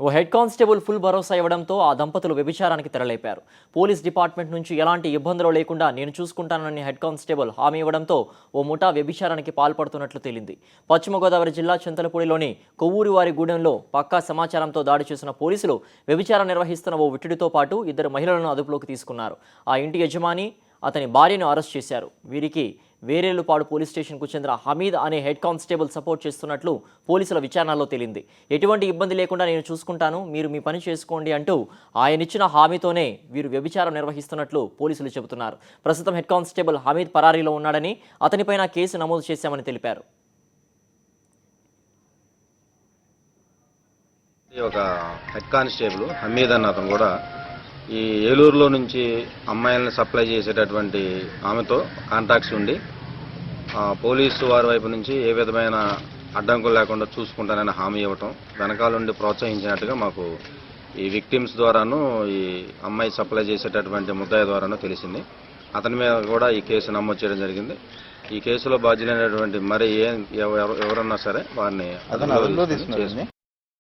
ఓ head constable full భరోసా ఇవ్వడంతో ఆ దంపతులు వ్యభిచారానికి తెరలేపారు. పోలీస్ డిపార్ట్మెంట్ నుంచి ఎలాంటి ఇబ్బందులు లేకుండా నేను చూసుకుంటానని హెడ్ కానిస్టేబుల్ హామీ ఇవ్వడంతో ఓ ముఠా వ్యభిచారానికి పాల్పడుతున్నట్లు తేలింది. పశ్చిమ గోదావరి జిల్లా చింతలపూడిలోని కొవ్వూరివారి గూడెంలో పక్కా సమాచారంతో దాడి చేసిన పోలీసులు వ్యభిచారం నిర్వహిస్తున్న ఓ విట్టుడితో పాటు 2 మహిళలను అదుపులోకి తీసుకున్నారు. ఆ ఇంటి యజమాని, అతని భార్యను అరెస్ట్ చేశారు. వీరికి వేరేలుపాడు పోలీస్ స్టేషన్కు చెందిన హమీద్ అనే హెడ్ కానిస్టేబుల్ సపోర్ట్ చేస్తున్నట్లు పోలీసుల విచారణలో తేలింది. ఎటువంటి ఇబ్బంది లేకుండా నేను చూసుకుంటాను, మీరు మీ పని చేసుకోండి అంటూ ఆయనిచ్చిన హామీతోనే వీరు వ్యభిచారం నిర్వహిస్తున్నట్లు పోలీసులు చెబుతున్నారు. ప్రస్తుతం హెడ్ కానిస్టేబుల్ హమీద్ పరారీలో ఉన్నాడని, అతనిపైన కేసు నమోదు చేశామని తెలిపారు. ఒక హెడ్ కానిస్టేబుల్ హమీద్ అన్న అతను కూడా ఈ ఏలూరులో నుంచి అమ్మాయిలను సప్లై చేసేటటువంటి ఆమెతో కాంటాక్ట్స్ ఉండి పోలీసు వారి వైపు నుంచి ఏ విధమైన అడ్డంకులు లేకుండా చూసుకుంటానని హామీ ఇవ్వటం, వెనకాల నుండి ప్రోత్సహించినట్టుగా మాకు ఈ విక్టిమ్స్ ద్వారాను ఈ అమ్మాయి సప్లై చేసేటటువంటి ముద్దాయి ద్వారాను తెలిసింది. అతని మీద కూడా ఈ కేసు నమోదు చేయడం జరిగింది. ఈ కేసులో బాధ్యులైనటువంటి మరి ఎవరన్నా సరే వారిని